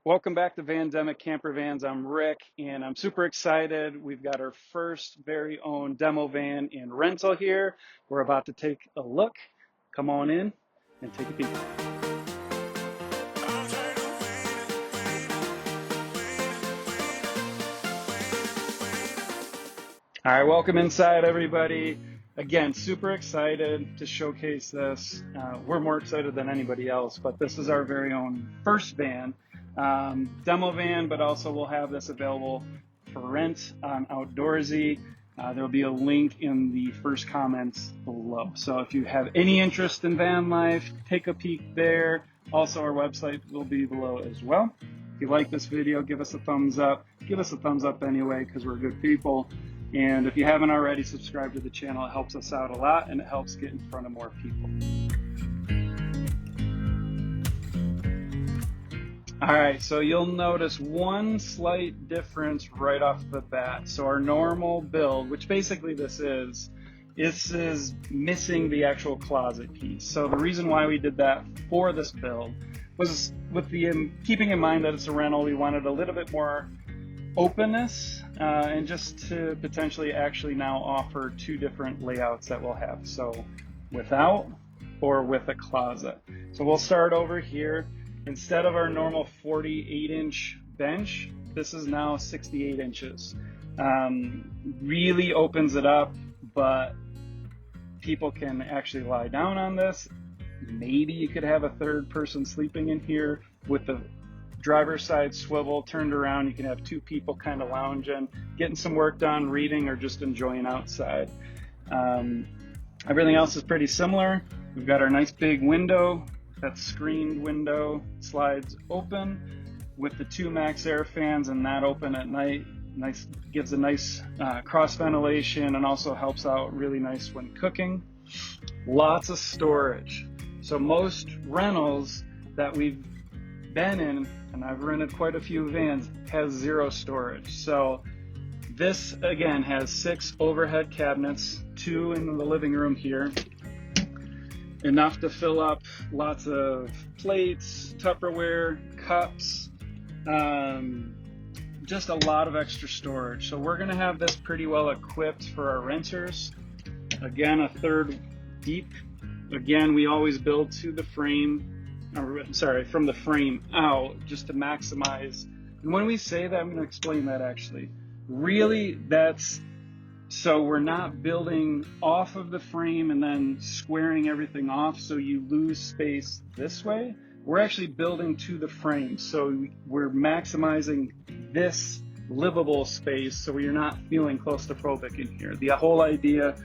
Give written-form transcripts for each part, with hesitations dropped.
Welcome back to Vandemic Campervans. I'm Rick, and I'm super excited. We've got our first very own demo van in rental here. We're about to take a look. Come on in and take a peek. All right, welcome inside, everybody. Again, super excited to showcase this. We're more excited than anybody else, but this is our very own first van. Demo van, but also we'll have this available for rent on Outdoorsy. There'll be a link in the first comments below. So if you have any interest in van life, take a peek there. Also, our website will be below as well. If you like this video, give us a thumbs up. Give us a thumbs up anyway, because we're good people. And if you haven't already, subscribe to the channel. It helps us out a lot, and it helps get in front of more people. All right, so you'll notice one slight difference right off the bat. So our normal build, which basically this is missing the actual closet piece. So the reason why we did that for this build was with the keeping in mind that it's a rental, we wanted a little bit more openness and just to potentially actually now offer two different layouts that we'll have. So without or with a closet. So we'll start over here. Instead of our normal 48-inch bench, this is now 68 inches. Really opens it up, but people can actually lie down on this. Maybe you could have a third person sleeping in here with the driver's side swivel turned around. You can have two people kind of lounging, getting some work done, reading, or just enjoying outside. Everything else is pretty similar. We've got our nice big window. That screened window slides open with the two max air fans, and that open at night. Nice, gives a nice cross ventilation and also helps out really nice when cooking. Lots of storage. So most rentals that we've been in, and I've rented quite a few vans, has zero storage. So this again has 6 overhead cabinets, 2 in the living room here. Enough to fill up lots of plates, Tupperware, cups, just a lot of extra storage. So we're gonna have this pretty well equipped for our renters. Again, a third deep. Again, we always build to the frame, from the frame out, just to maximize. And when we say that, I'm gonna explain that actually. Really, that's so we're not building off of the frame and then squaring everything off so you lose space this way. We're actually building to the frame. So we're maximizing this livable space so you're not feeling claustrophobic in here. The whole idea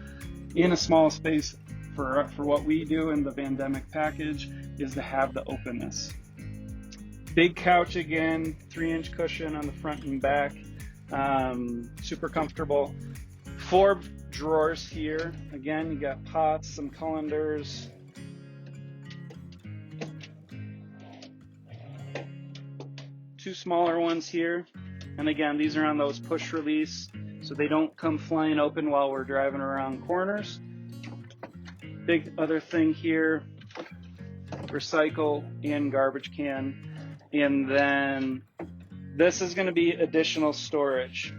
in a small space for what we do in the Vandemic package is to have the openness. Big couch again, 3-inch cushion on the front and back, super comfortable. 4 drawers here. Again, you got pots, some colanders. Two smaller ones here. And again, these are on those push release, so they don't come flying open while we're driving around corners. Big other thing here, recycle and garbage can. And then this is going to be additional storage.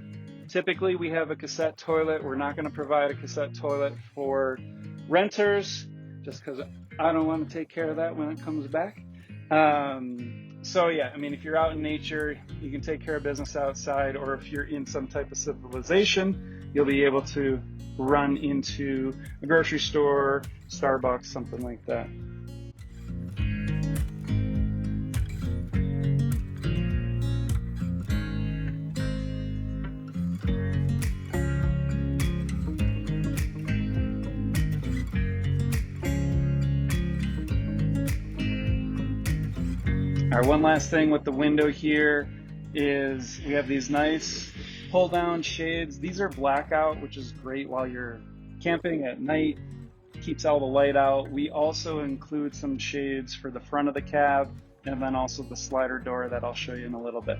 Typically, we have a cassette toilet. We're not going to provide a cassette toilet for renters just because I don't want to take care of that when it comes back. So yeah, I mean, if you're out in nature, you can take care of business outside, or if you're in some type of civilization, you'll be able to run into a grocery store, Starbucks, something like that. All right, one last thing with the window here is we have these nice pull down shades. These are blackout, which is great while you're camping at night, keeps all the light out. We also include some shades for the front of the cab and then also the slider door that I'll show you in a little bit.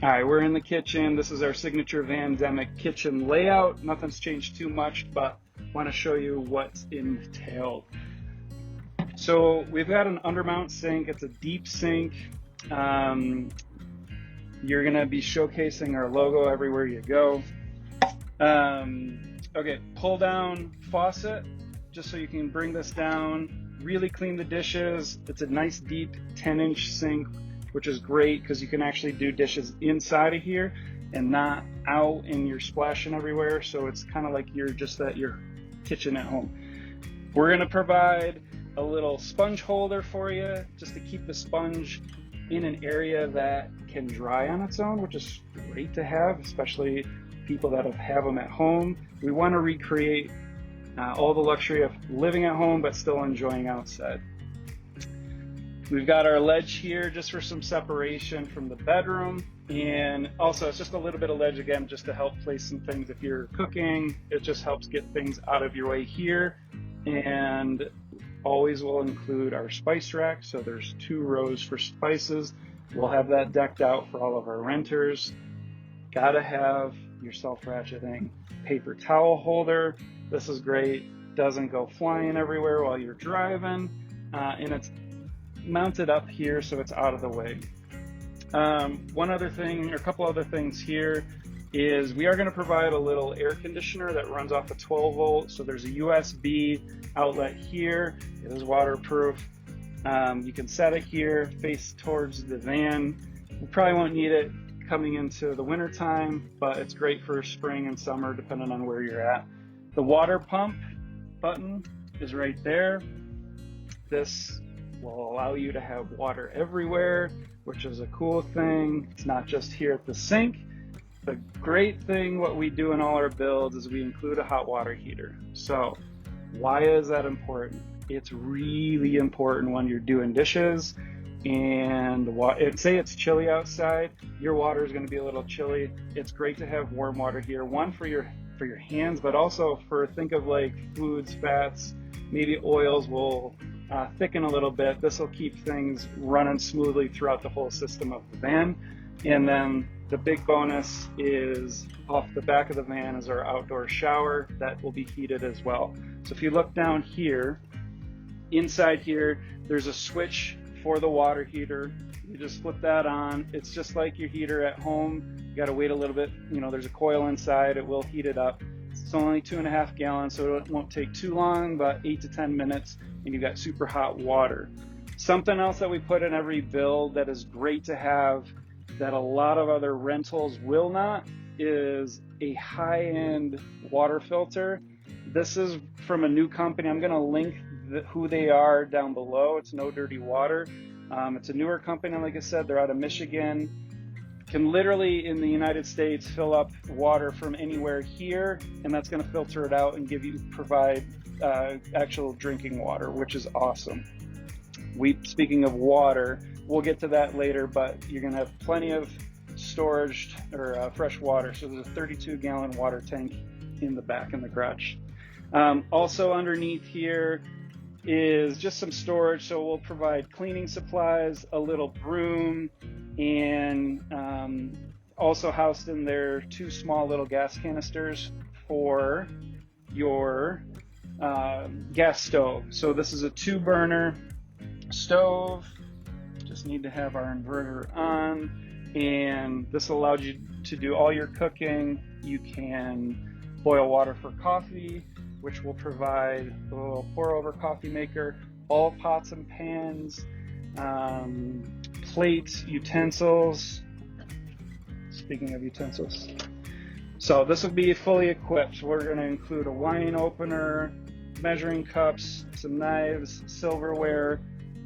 All right, we're in the kitchen. This is our signature Vandemic kitchen layout. Nothing's changed too much, but I want to show you what's entailed. So we've got an undermount sink. It's a deep sink. You're gonna be showcasing our logo everywhere you go. Okay, pull down faucet, just so you can bring this down, really clean the dishes. It's a nice deep 10-inch sink, which is great because you can actually do dishes inside of here and not out and you're splashing everywhere. So it's kind of like you're just at your kitchen at home. We're gonna provide a little sponge holder for you just to keep the sponge in an area that can dry on its own, which is great to have, especially people that have them at home. We want to recreate all the luxury of living at home but still enjoying outside. We've got our ledge here just for some separation from the bedroom, and also it's just a little bit of ledge again just to help place some things if you're cooking. It just helps get things out of your way here. And always will include our spice rack, so there's 2 rows for spices. We'll have that decked out for all of our renters. Gotta have your self-ratcheting paper towel holder. This is great, doesn't go flying everywhere while you're driving, and it's mounted up here so it's out of the way. One other thing, or a couple other things here, is we are going to provide a little air conditioner that runs off a 12 volt. So there's a USB outlet here. It is waterproof. You can set it here, face towards the van. You probably won't need it coming into the winter time, but it's great for spring and summer depending on where you're at. The water pump button is right there. This will allow you to have water everywhere, which is a cool thing. It's not just here at the sink. The great thing, what we do in all our builds, is we include a hot water heater. So why is that important? It's really important when you're doing dishes and say it's chilly outside, your water is going to be a little chilly. It's great to have warm water here, one for your hands, but also for, think of like foods, fats, maybe oils will thicken a little bit. This will keep things running smoothly throughout the whole system of the van. And then the big bonus is off the back of the van is our outdoor shower that will be heated as well. So if you look down here, inside here, there's a switch for the water heater. You just flip that on. It's just like your heater at home. You got to wait a little bit. You know, there's a coil inside. It will heat it up. It's only 2.5 gallons, so it won't take too long, about 8 to 10 minutes, and you've got super hot water. Something else that we put in every build that is great to have that a lot of other rentals will not is a high-end water filter. This is from a new company. I'm going to link who they are down below. It's No Dirty Water. It's a newer company, like I said. They're out of Michigan. Can literally, in the United States, fill up water from anywhere here, and that's going to filter it out and provide actual drinking water, which is awesome. Speaking of water, we'll get to that later, but you're going to have plenty of storage or fresh water. So there's a 32-gallon water tank in the back in the garage. Also underneath here is just some storage. So we'll provide cleaning supplies, a little broom, and also housed in there 2 small little gas canisters for your gas stove. So this is a 2-burner stove. Just need to have our inverter on, and this allows you to do all your cooking. You can boil water for coffee, which will provide a little pour over coffee maker, all pots and pans, plates, utensils. Speaking of utensils, so this will be fully equipped. We're going to include a wine opener, measuring cups, some knives, silverware,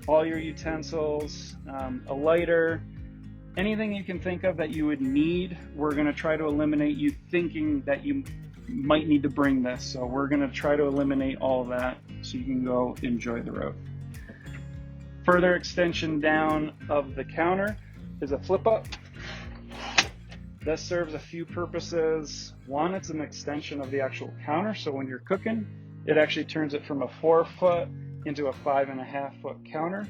all your utensils, a lighter, anything you can think of that you would need. We're going to try to eliminate you thinking that you might need to bring this. So we're going to try to eliminate all of that so you can go enjoy the road. Further extension down of the counter is a flip up. This serves a few purposes. One, it's an extension of the actual counter. So when you're cooking, it actually turns it from a 4-foot into a 5.5-foot counter.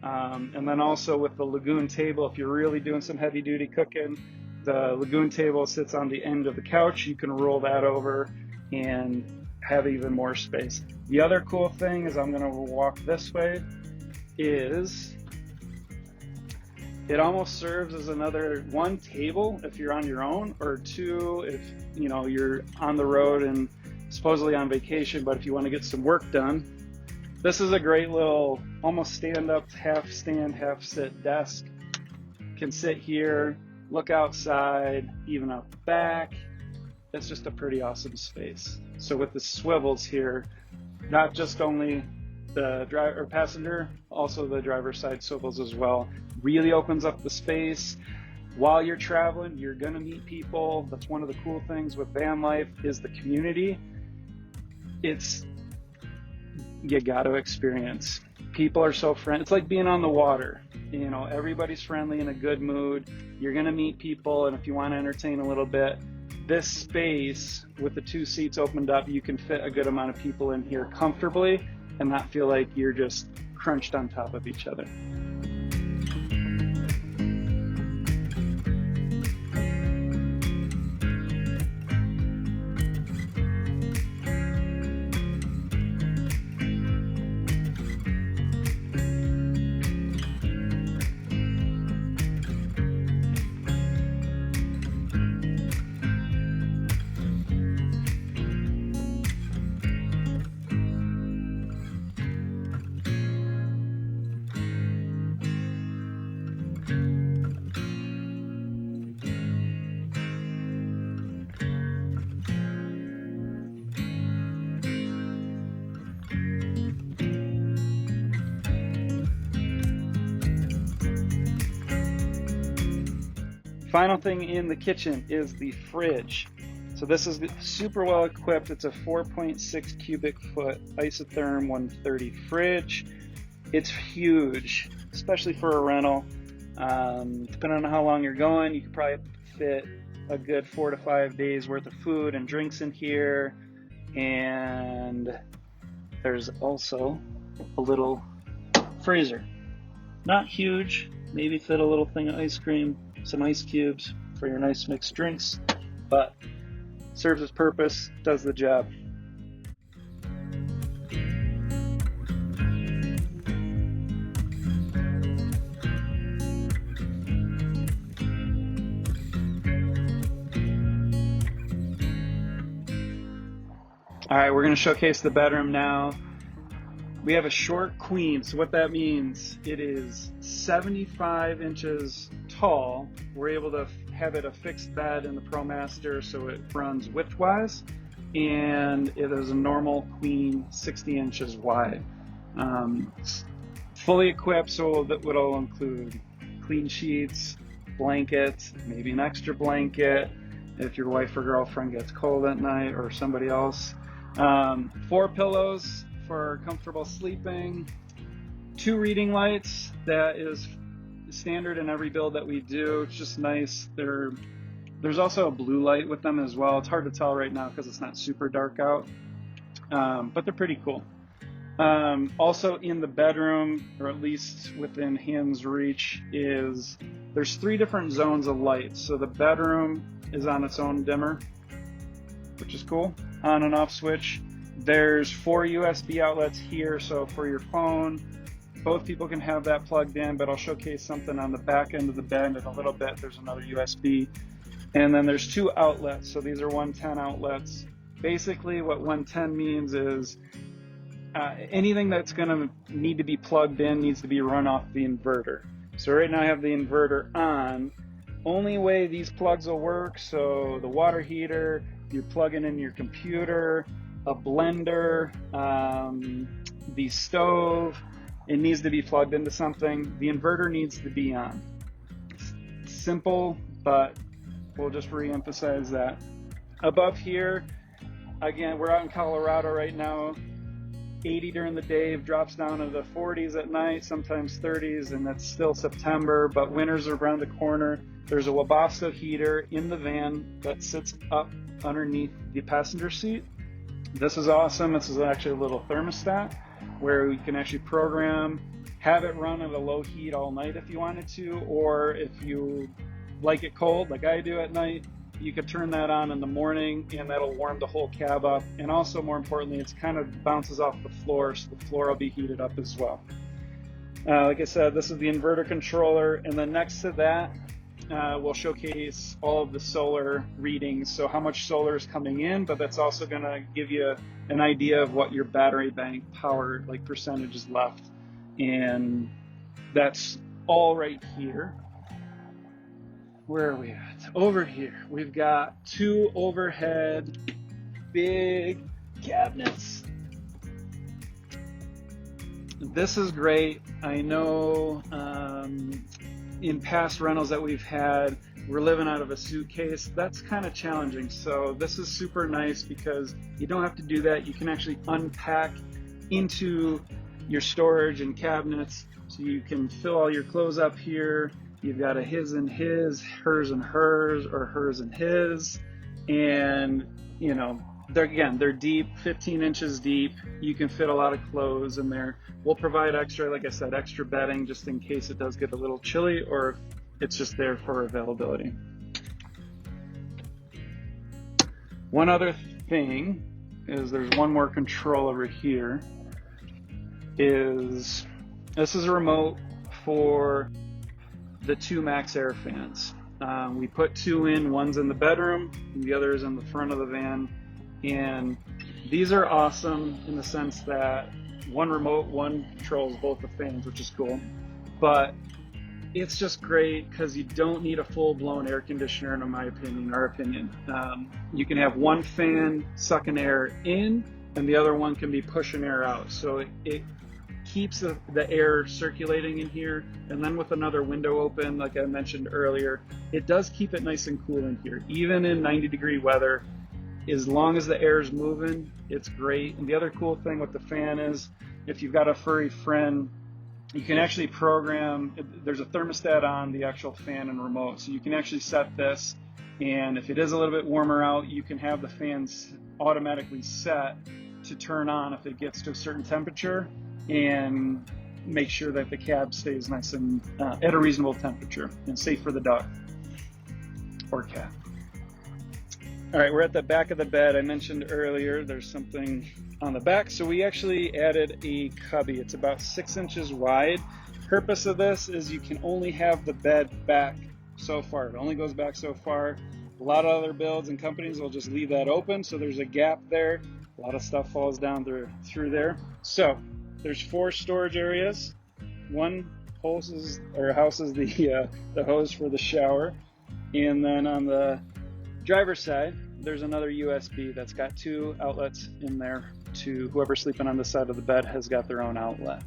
And then also with the lagoon table, if you're really doing some heavy duty cooking, the lagoon table sits on the end of the couch. You can roll that over and have even more space. The other cool thing is, I'm gonna walk this way, is it almost serves as another one table if you're on your own, or two if you know you're on the road and supposedly on vacation, but if you want to get some work done. This is a great little almost stand up, half stand, half sit desk. Can sit here, look outside, even out back. It's just a pretty awesome space. So with the swivels here, not just only the driver or passenger, also the driver's side swivels as well. Really opens up the space. While you're traveling, you're gonna meet people. That's one of the cool things with van life, is the community. You gotta experience. People are so friendly. It's like being on the water. You know, everybody's friendly, in a good mood. You're gonna meet people, and if you want to entertain a little bit, this space with the 2 seats opened up, you can fit a good amount of people in here comfortably and not feel like you're just crunched on top of each other. Final thing in the kitchen is the fridge. So this is super well equipped. It's a 4.6 cubic foot isotherm 130 fridge. It's huge, especially for a rental. Depending on how long you're going, you could probably fit a good 4 to 5 days worth of food and drinks in here. And there's also a little freezer. Not huge, maybe fit a little thing of ice cream, some ice cubes for your nice mixed drinks, but serves its purpose, does the job. All right, we're going to showcase the bedroom now. We have a short queen, so what that means, it is 75 inches tall. We're able to have it a fixed bed in the ProMaster, so it runs widthwise, and it is a normal queen 60 inches wide. Fully equipped, so that would all include clean sheets, blankets, maybe an extra blanket if your wife or girlfriend gets cold at night, or somebody else. 4 pillows for comfortable sleeping, 2 reading lights. That is standard in every build that we do. It's just nice. There's also a blue light with them as well. It's hard to tell right now because it's not super dark out, but they're pretty cool. Also in the bedroom, or at least within hand's reach, there's 3 different zones of light. So the bedroom is on its own dimmer, which is cool, on and off switch. There's 4 USB outlets here, so for your phone, both people can have that plugged in, but I'll showcase something on the back end of the bed in a little bit. There's another USB. And then there's 2 outlets, so these are 110 outlets. Basically what 110 means is anything that's going to need to be plugged in needs to be run off the inverter. So right now I have the inverter on. Only way these plugs will work, so the water heater, you're plugging in your computer, a blender, the stove, it needs to be plugged into something. The inverter needs to be on. Simple, but we'll just re-emphasize that. Above here, again, we're out in Colorado right now. 80 during the day, drops down to the 40s at night, sometimes 30s, and it's still September, but winters are around the corner. There's a Webasto heater in the van that sits up underneath the passenger seat. This is awesome. This is actually a little thermostat where you can actually program, have it run at a low heat all night if you wanted to, or if you like it cold like I do at night, You could turn that on in the morning and that'll warm the whole cab up. And also, more importantly, it's kind of bounces off the floor, so the floor will be heated up as well. Like I said, this is the inverter controller, and then next to that, we'll showcase all of the solar readings. So how much solar is coming in, but that's also going to give you an idea of what your battery bank power, like percentage, is left. And that's all right here. Where are we at? Over here. We've got 2 overhead big cabinets. This is great. I know in past rentals that we've had, we're living out of a suitcase. That's kind of challenging. So this is super nice because you don't have to do that. You can actually unpack into your storage and cabinets. So you can fill all your clothes up here. You've got a his and his, hers and hers, or hers and his. And, you know, they're deep, 15 inches deep. You can fit a lot of clothes in there. We'll provide extra, like I said, extra bedding just in case it does get a little chilly or if it's just there for availability. One other thing is there's one more control over here. This is a remote for the 2 max air fans. We put 2 in, one's in the bedroom and the other is in the front of the van. And these are awesome in the sense that one remote, one controls both the fans, which is cool. But it's just great because you don't need a full-blown air conditioner, in my opinion, our opinion. You can have one fan sucking air in and the other one can be pushing air out. So it keeps the air circulating in here, and then with another window open, like I mentioned earlier, it does keep it nice and cool in here. Even in 90-degree weather, as long as the air is moving, it's great. And the other cool thing with the fan is, if you've got a furry friend, you can actually program, there's a thermostat on the actual fan and remote, so you can actually set this, and if it is a little bit warmer out, you can have the fans automatically set to turn on if it gets to a certain temperature, and make sure that the cab stays nice and at a reasonable temperature and safe for the dog or cat. All right, we're at the back of the bed. I mentioned earlier there's something on the back, so we actually added a cubby. It's about 6 inches wide. Purpose of this is you can only have the bed back so far. It only goes back so far. A lot of other builds and companies will just leave that open, so there's a gap there. A lot of stuff falls down through there. So there's 4 storage areas. One houses the hose for the shower, and then on the driver's side, there's another USB that's got 2 outlets in there. To whoever's sleeping on this side of the bed has got their own outlet.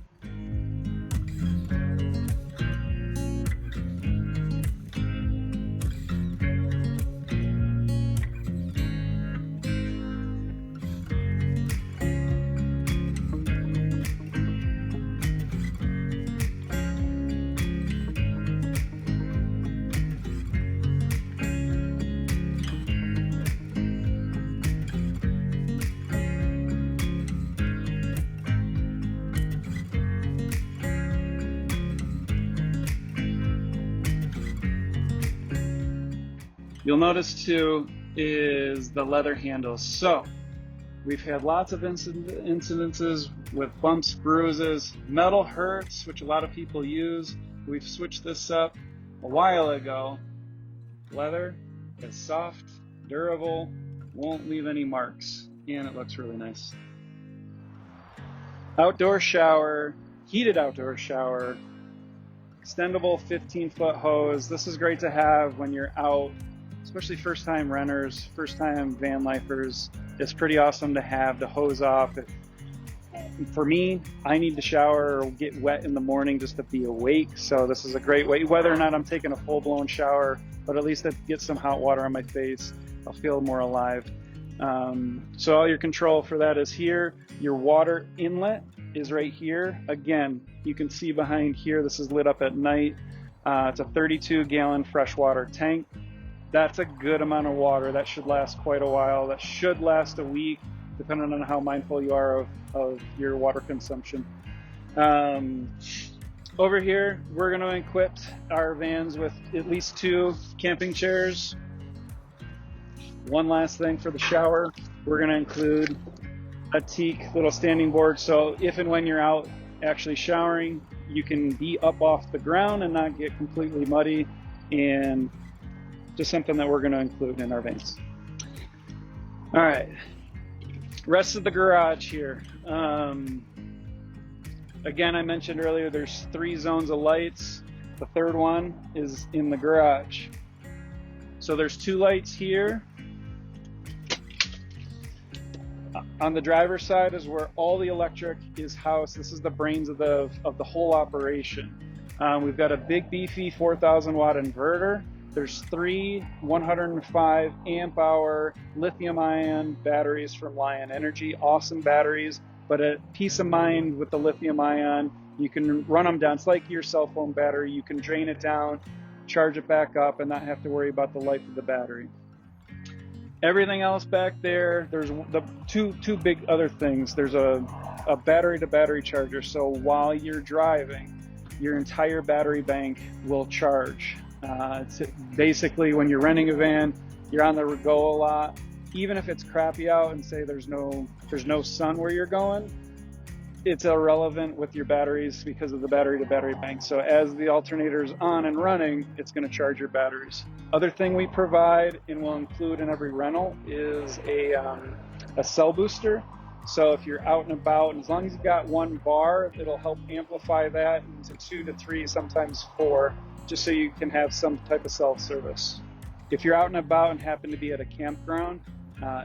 You'll notice too is the leather handles. So we've had lots of incidences with bumps, bruises. Metal hurts, which a lot of people use. We've switched this up a while ago. Leather is soft, durable, won't leave any marks, and it looks really nice. Outdoor shower, heated outdoor shower, extendable 15-foot hose. This is great to have when you're out, especially first-time renters, first-time van lifers. It's pretty awesome to have the hose off. For me, I need to shower or get wet in the morning just to be awake, so this is a great way. Whether or not I'm taking a full-blown shower, but at least I get some hot water on my face, I'll feel more alive. So all your control for that is here. Your water inlet is right here. Again, you can see behind here, this is lit up at night. It's a 32-gallon freshwater tank. That's a good amount of water. That should last quite a while. That should last a week, depending on how mindful you are of your water consumption. Over here, we're going to equip our vans with at least 2 camping chairs. One last thing for the shower, we're going to include a teak little standing board, so if and when you're out actually showering, you can be up off the ground and not get completely muddy, and just something that we're going to include in our vans. All right, rest of the garage here. Again, I mentioned earlier there's 3 zones of lights. The third one is in the garage. So there's 2 lights here. On the driver's side is where all the electric is housed. This is the brains of the whole operation. We've got a big beefy 4,000 watt inverter. There's 3 105 amp hour lithium ion batteries from Lion Energy. Awesome batteries, but a peace of mind with the lithium ion. You can run them down. It's like your cell phone battery. You can drain it down, charge it back up, and not have to worry about the life of the battery. Everything else back there, there's the two big other things. There's a battery to battery charger. So while you're driving, your entire battery bank will charge. It's basically when you're renting a van, you're on the go a lot. Even if it's crappy out and say there's no sun where you're going, it's irrelevant with your batteries because of the battery to battery bank. So as the alternator's on and running, it's going to charge your batteries. Other thing we provide and will include in every rental is a cell booster. So if you're out and about, and as long as you've got 1 bar, it'll help amplify that into 2 to 3, sometimes 4, just so you can have some type of self-service. If you're out and about and happen to be at a campground,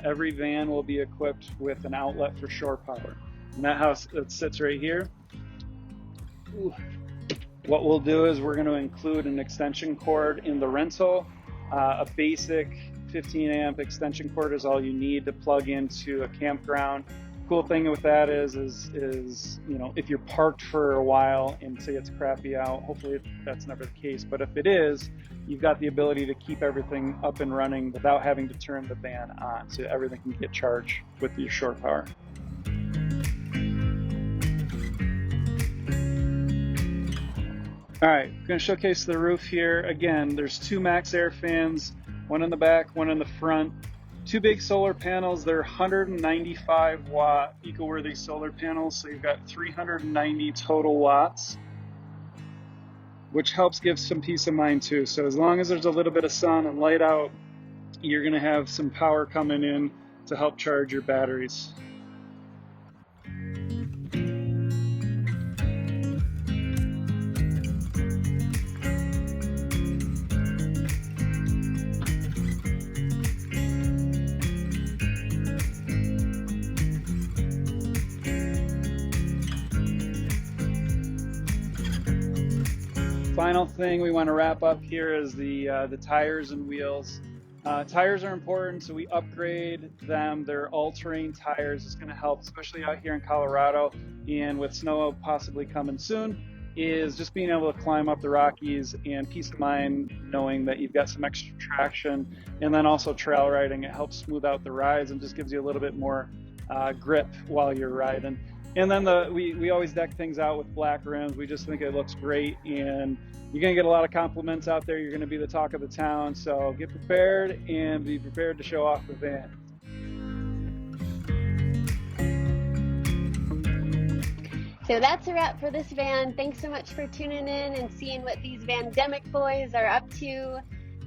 every van will be equipped with an outlet for shore power. And that house, it sits right here. Ooh. What we'll do is we're going to include an extension cord in the rental. A basic 15 amp extension cord is all you need to plug into a campground. Cool thing with that is you know, if you're parked for a while and say it's crappy out, hopefully that's never the case, but if it is, you've got the ability to keep everything up and running without having to turn the van on, so everything can get charged with your shore power. All right, I'm going to showcase the roof here. Again, there's 2 max air fans, one in the back, one in the front. 2 big solar panels. They're 195 watt eco-worthy solar panels, so you've got 390 total watts, which helps give some peace of mind too. So as long as there's a little bit of sun and light out, you're going to have some power coming in to help charge your batteries. Final thing we want to wrap up here is the tires and wheels. Tires are important, so we upgrade them. They're all-terrain tires. It's going to help, especially out here in Colorado, and with snow possibly coming soon, is just being able to climb up the Rockies and peace of mind knowing that you've got some extra traction. And then also trail riding, it helps smooth out the rides and just gives you a little bit more grip while you're riding. And then we always deck things out with black rims. We just think it looks great, and you're going to get a lot of compliments out there. You're going to be the talk of the town, so get prepared and be prepared to show off the van. So that's a wrap for this van. Thanks so much for tuning in and seeing what these Vandemic boys are up to.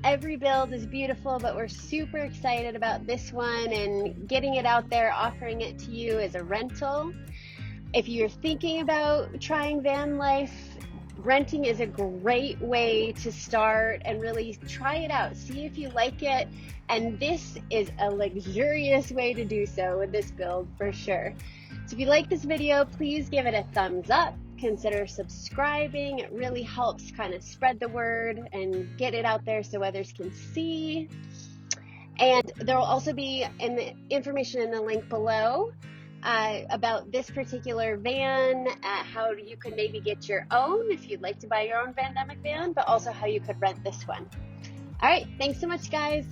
Every build is beautiful, but we're super excited about this one and getting it out there, offering it to you as a rental. If you're thinking about trying van life, renting is a great way to start and really try it out. See if you like it. And this is a luxurious way to do so with this build for sure. So if you like this video, please give it a thumbs up. Consider subscribing. It really helps kind of spread the word and get it out there so others can see. And there will also be information in the link below about this particular van, how you could maybe get your own if you'd like to buy your own Vandemic van, but also how you could rent this one. All right, thanks so much, guys.